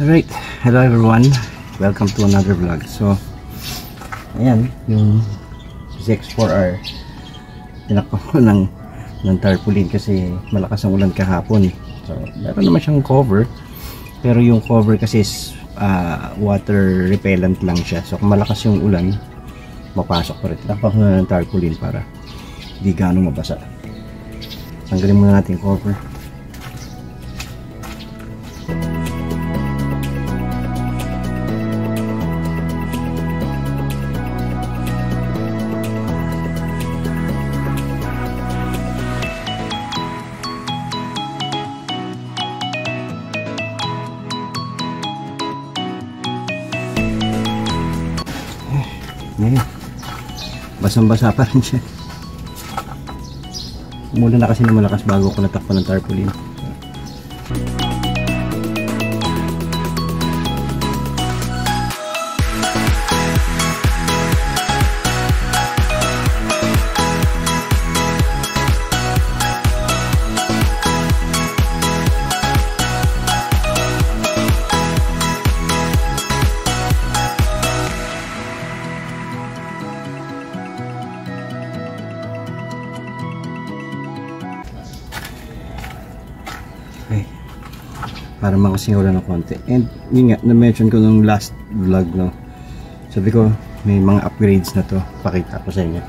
Alright, hello everyone, welcome to another vlog. So ayan, yung ZX4R tinakpan ko ng tarpaulin kasi malakas ang ulan kahapon. So meron naman siyang cover, pero yung cover kasi is water repellent lang siya. So kung malakas yung ulan, mapasok pa rin. Tinakpan ko na ng tarpaulin para di gaano mabasa. Tanggalin muna natin yung cover. Ngayon, basang-basa pa rin siya. Mula na kasi na malakas bago ko natakpan ng tarpaulin. Okay. Para makasingula ng konti. And yun nga, na-mention ko nung last vlog, no? Sabi ko, may mga upgrades na to. Pakita ko sa inyo.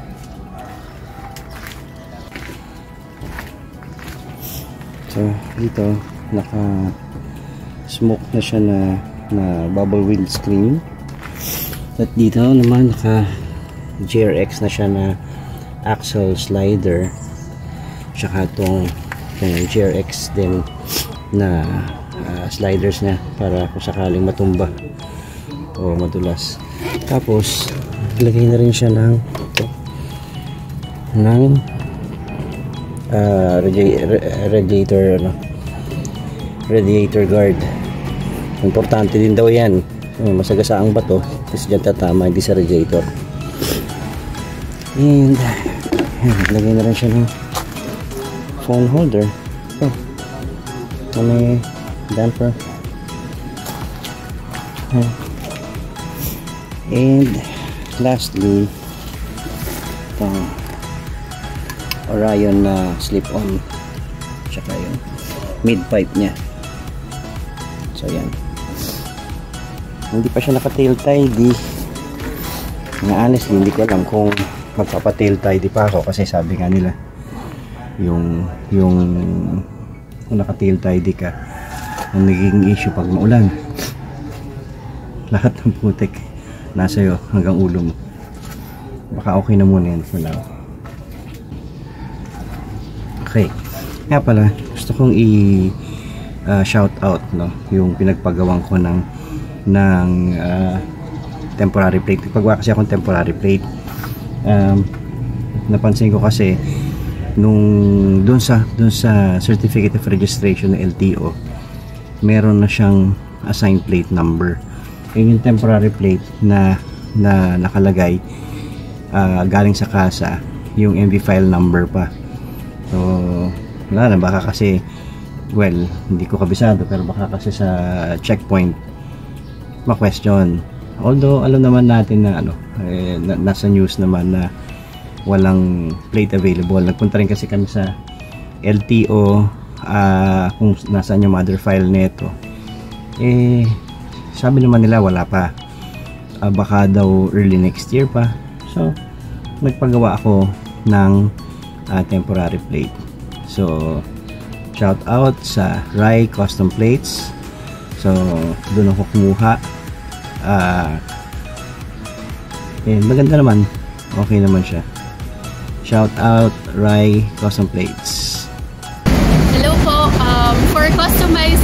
So, dito, naka-smoke na siya na bubble windscreen. At dito naman, naka-GRX na siya na axle slider. Tsaka itong GRX din na sliders niya para kung sakaling matumba o madulas. Tapos lagay na rin siya ng radiator guard. Importante din daw yan. Masagasaang bato kasi dyan tatama, hindi sa radiator. And lagay na rin siya ng phone holder. May damper. And lastly, itong Orion na slip-on, tsaka yung mid-pipe nya. So yan, hindi pa siya naka-tail tidy na. Honestly, hindi ko alam kung magpapa-tail tidy pa ako kasi sabi nga nila yung kung naka-tail tidy ka, ang naging issue pag maulan, lahat ng putik nasa iyo hanggang ulo mo. Baka okay na muna yan for now. Okay, nga pala, gusto kong shout out, no, yung pinagpagawang ko ng temporary plate. Pagwa kasi akong temporary plate. Napansin ko kasi nung dun sa certificate of registration ng LTO, meron na siyang assigned plate number. Yung temporary plate na nakalagay galing sa kasa, yung MV file number pa. So wala na, baka kasi, well, hindi ko kabisado, pero baka kasi sa checkpoint ma-question. Although alam naman natin na nasa news naman na walang plate available. Nagpunta rin kasi kami sa LTO kung nasaan yung mother file nito. Sabi naman nila wala pa. Baka daw early next year pa. So nagpagawa ako ng temporary plate. So shout out sa Rai Custom Plates. So doon ako kumuha. Maganda naman. Okay naman siya. Shout out Rai Custom Plates. Hello po, for customized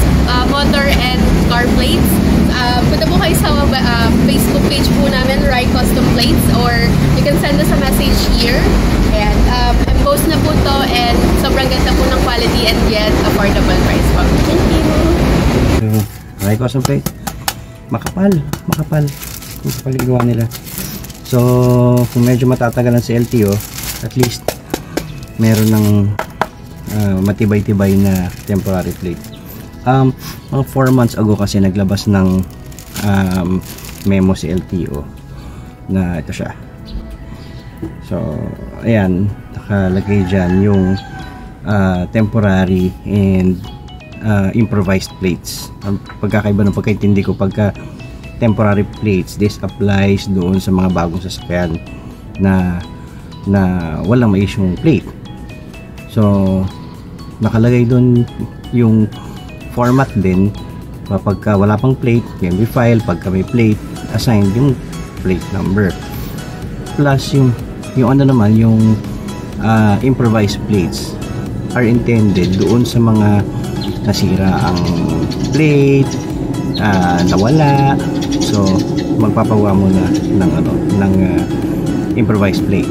motor and car plates, punta po kayo sa Facebook page po namin, Rai Custom Plates, or you can send us a message here. And post na po to, and sobrang ganda po ng quality and yet affordable price po. Thank you. So, Rai Custom Plate, makapal kung kapaligawa nila. So kung medyo matatagalan sa LTO, at least meron ng matibay-tibay na temporary plate. Mga 4 months ago kasi naglabas ng memo si LTO na ito siya. So ayan, nakalagay dyan yung temporary and improvised plates. Ang pagkakaiba ng pagkaintindi ko, pagka temporary plates, this applies doon sa mga bagong sasakyan na walang ma-issue plate. So nakalagay doon yung format din, pagka wala pang plate, PMB file, pagka may plate, assigned yung plate number. Plus yung ano naman, yung improvised plates are intended doon sa mga nasira ang plate, nawala. So magpapagawa muna ng improvised plate.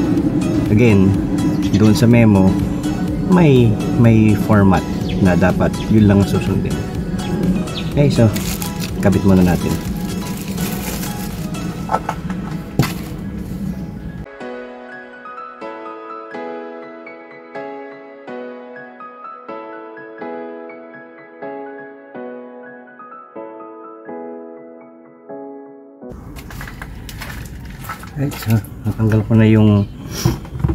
Again, doon sa memo may format na dapat yun lang susundin. Okay, so kabit muna natin. Right, so natanggal ko na yung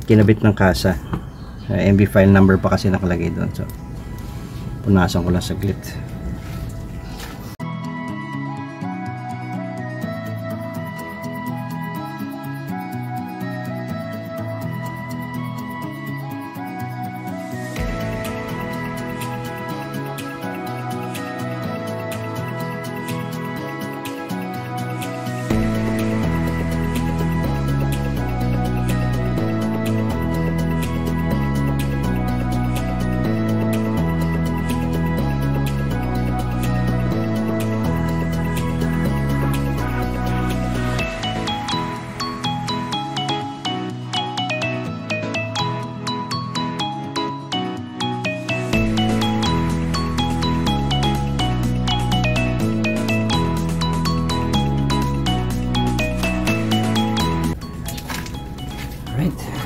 kinabit ng kasa. MB file number pa kasi nakalagay doon, so punasan ko lang saglit.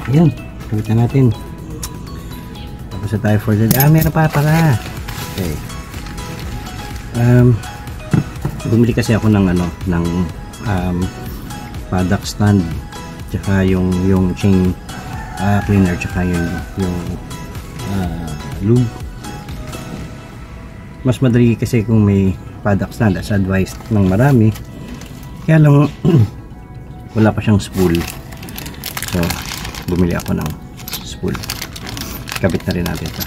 Ayan, gawin na natin. Tapos na tayo for the day. Meron pa pala. Okay. Bumili kasi ako ng paddock stand, tsaka yung chain cleaner, tsaka yung lube. Mas madali kasi kung may paddock stand, as advised ng marami. Kaya lang wala pa siyang spool. So bumili ako ng spool. Kabit na rin natin ito.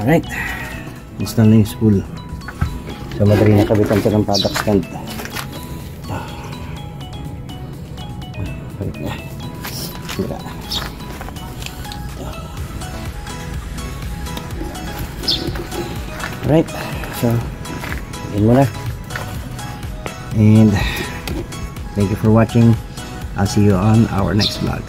Alright, install na yung spool. So madali na kabitan ito ng paddock stand. Balik na. Sira. Alright, so yun muna. And thank you for watching. I'll see you on our next vlog.